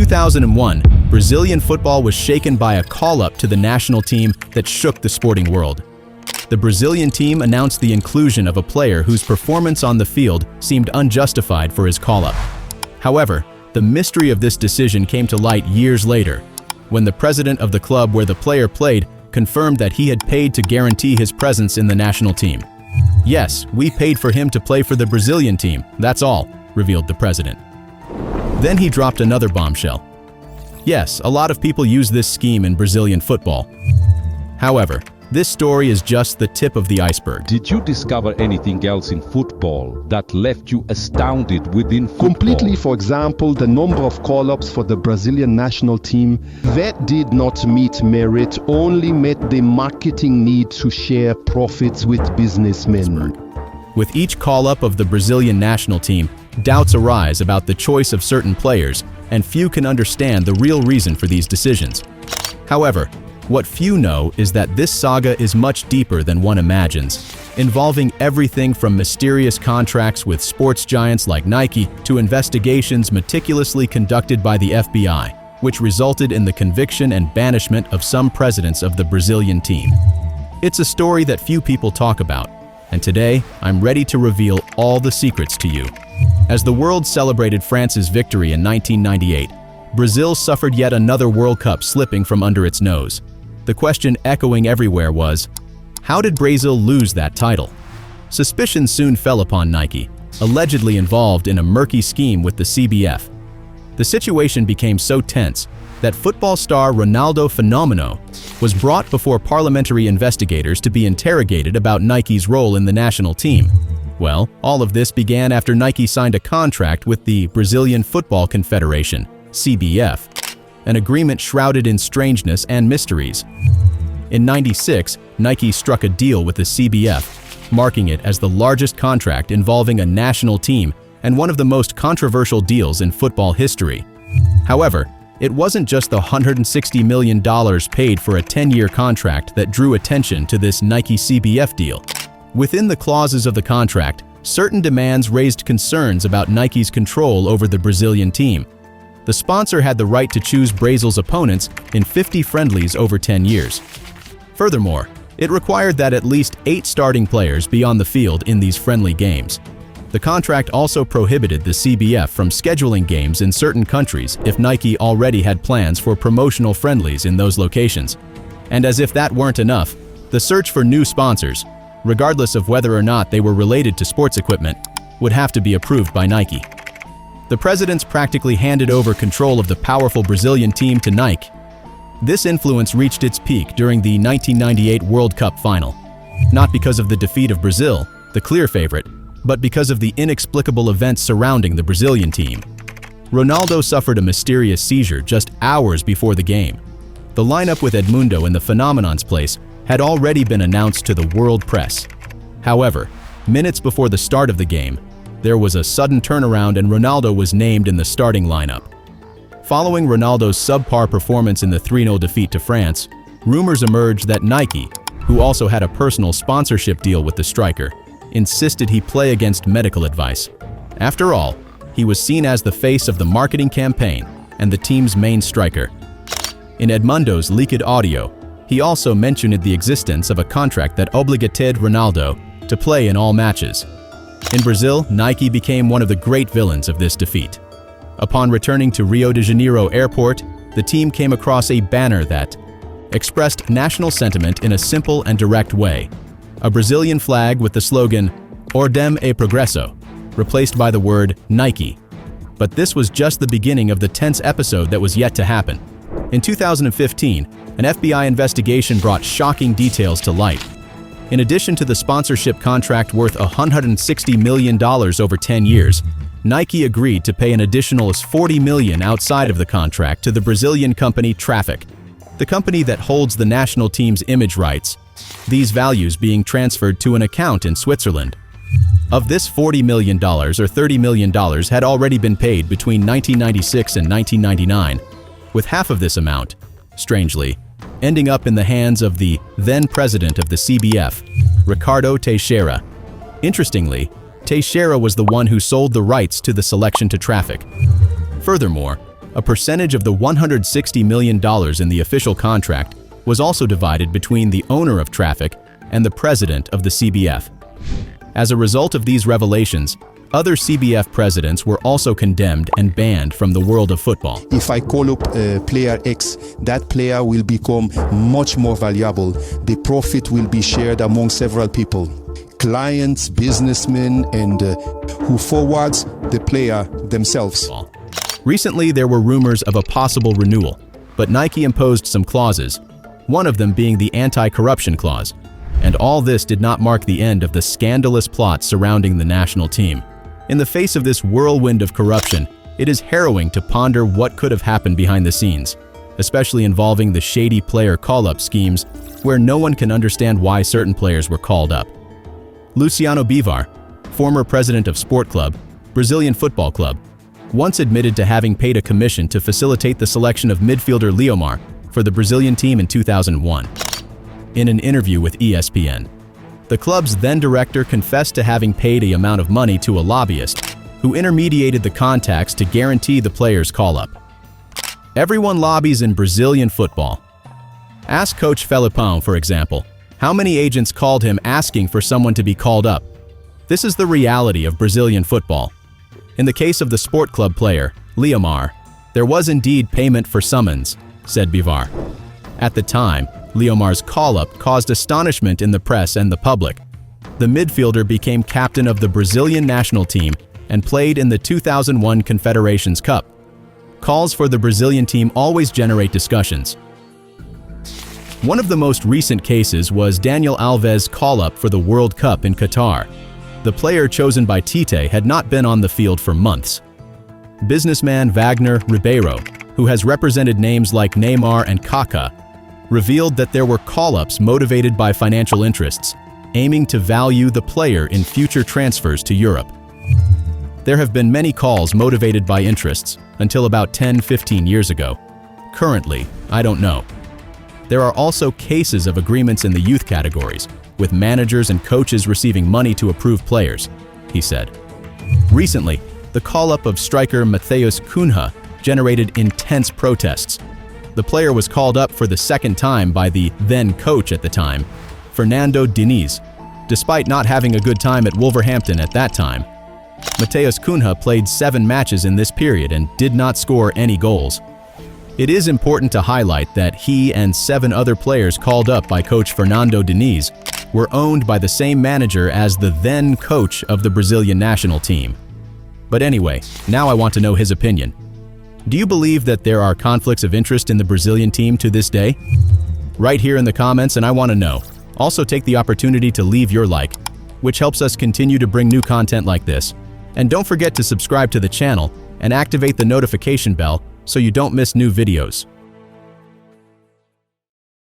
2001, Brazilian football was shaken by a call-up to the national team that shook the sporting world. The Brazilian team announced the inclusion of a player whose performance on the field seemed unjustified for his call-up. However, the mystery of this decision came to light years later, when the president of the club where the player played confirmed that he had paid to guarantee his presence in the national team. "Yes, we paid for him to play for the Brazilian team, that's all," revealed the president. Then he dropped another bombshell. Yes, a lot of people use this scheme in Brazilian football. However, this story is just the tip of the iceberg. Did you discover anything else in football that left you astounded within football? Completely. For example, the number of call-ups for the Brazilian national team that did not meet merit, only met the marketing need to share profits with businessmen. With each call-up of the Brazilian national team, doubts arise about the choice of certain players, and few can understand the real reason for these decisions. However, what few know is that this saga is much deeper than one imagines, involving everything from mysterious contracts with sports giants like Nike to investigations meticulously conducted by the FBI, which resulted in the conviction and banishment of some presidents of the Brazilian team. It's a story that few people talk about, and today I'm ready to reveal all the secrets to you. As the world celebrated France's victory in 1998, Brazil suffered yet another World Cup slipping from under its nose. The question echoing everywhere was, how did Brazil lose that title? Suspicion soon fell upon Nike, allegedly involved in a murky scheme with the CBF. The situation became so tense that football star Ronaldo Fenomeno was brought before parliamentary investigators to be interrogated about Nike's role in the national team. Well, all of this began after Nike signed a contract with the Brazilian Football Confederation, CBF, an agreement shrouded in strangeness and mysteries. In '96, Nike struck a deal with the CBF, marking it as the largest contract involving a national team and one of the most controversial deals in football history. However, it wasn't just the $160 million paid for a 10-year contract that drew attention to this Nike-CBF deal. Within the clauses of the contract, certain demands raised concerns about Nike's control over the Brazilian team. The sponsor had the right to choose Brazil's opponents in 50 friendlies over 10 years. Furthermore, it required that at least 8 starting players be on the field in these friendly games. The contract also prohibited the CBF from scheduling games in certain countries if Nike already had plans for promotional friendlies in those locations. And as if that weren't enough, the search for new sponsors, regardless of whether or not they were related to sports equipment, would have to be approved by Nike. The presidents practically handed over control of the powerful Brazilian team to Nike. This influence reached its peak during the 1998 World Cup final, not because of the defeat of Brazil, the clear favorite, but because of the inexplicable events surrounding the Brazilian team. Ronaldo suffered a mysterious seizure just hours before the game. The lineup with Edmundo in the Phenomenon's place had already been announced to the world press. However, minutes before the start of the game, there was a sudden turnaround and Ronaldo was named in the starting lineup. Following Ronaldo's subpar performance in the 3-0 defeat to France, rumors emerged that Nike, who also had a personal sponsorship deal with the striker, insisted he play against medical advice. After all, he was seen as the face of the marketing campaign and the team's main striker. In Edmundo's leaked audio, he also mentioned the existence of a contract that obligated Ronaldo to play in all matches. In Brazil, Nike became one of the great villains of this defeat. Upon returning to Rio de Janeiro airport, the team came across a banner that expressed national sentiment in a simple and direct way. A Brazilian flag with the slogan, Ordem e Progresso, replaced by the word Nike. But this was just the beginning of the tense episode that was yet to happen. In 2015, an FBI investigation brought shocking details to light. In addition to the sponsorship contract worth $160 million over 10 years, Nike agreed to pay an additional $40 million outside of the contract to the Brazilian company Traffic, the company that holds the national team's image rights, these values being transferred to an account in Switzerland. Of this $40 million or $30 million had already been paid between 1996 and 1999, with half of this amount, strangely, ending up in the hands of the then president of the CBF, Ricardo Teixeira. Interestingly, Teixeira was the one who sold the rights to the selection to Traffic. Furthermore, A percentage of the $160 million in the official contract was also divided between the owner of Traffic and the president of the CBF. As a result of these revelations, other CBF presidents were also condemned and banned from the world of football. If I call up player X, that player will become much more valuable. The profit will be shared among several people. Clients, businessmen, and who forwards the player themselves. Recently, there were rumors of a possible renewal, but Nike imposed some clauses, one of them being the anti-corruption clause. And all this did not mark the end of the scandalous plot surrounding the national team. In the face of this whirlwind of corruption, it is harrowing to ponder what could have happened behind the scenes, especially involving the shady player call-up schemes where no one can understand why certain players were called up. Luciano Bivar, former president of Sport Club, Brazilian Football Club, once admitted to having paid a commission to facilitate the selection of midfielder Leomar for the Brazilian team in 2001. In an interview with ESPN, the club's then director confessed to having paid an amount of money to a lobbyist who intermediated the contacts to guarantee the player's call-up. Everyone lobbies in Brazilian football. Ask Coach Felipão, for example, how many agents called him asking for someone to be called up. This is the reality of Brazilian football. In the case of the Sport Club player, Leomar, there was indeed payment for summons, said Bivar. At the time, Leomar's call-up caused astonishment in the press and the public. The midfielder became captain of the Brazilian national team and played in the 2001 Confederations Cup. Calls for the Brazilian team always generate discussions. One of the most recent cases was Daniel Alves' call-up for the World Cup in Qatar. The player chosen by Tite had not been on the field for months. Businessman Wagner Ribeiro, who has represented names like Neymar and Kaká, revealed that there were call-ups motivated by financial interests, aiming to value the player in future transfers to Europe. There have been many calls motivated by interests until about 10-15 years ago. Currently, I don't know. There are also cases of agreements in the youth categories, with managers and coaches receiving money to approve players, he said. Recently, the call-up of striker Matheus Cunha generated intense protests. The player was called up for the second time by the then-coach at the time, Fernando Diniz, despite not having a good time at Wolverhampton at that time. Matheus Cunha played 7 matches in this period and did not score any goals. It is important to highlight that he and 7 other players called up by coach Fernando Diniz were owned by the same manager as the then coach of the Brazilian national team. But anyway, now I want to know his opinion. Do you believe that there are conflicts of interest in the Brazilian team to this day? Write here in the comments and I want to know. Also take the opportunity to leave your like, which helps us continue to bring new content like this. And don't forget to subscribe to the channel and activate the notification bell so you don't miss new videos.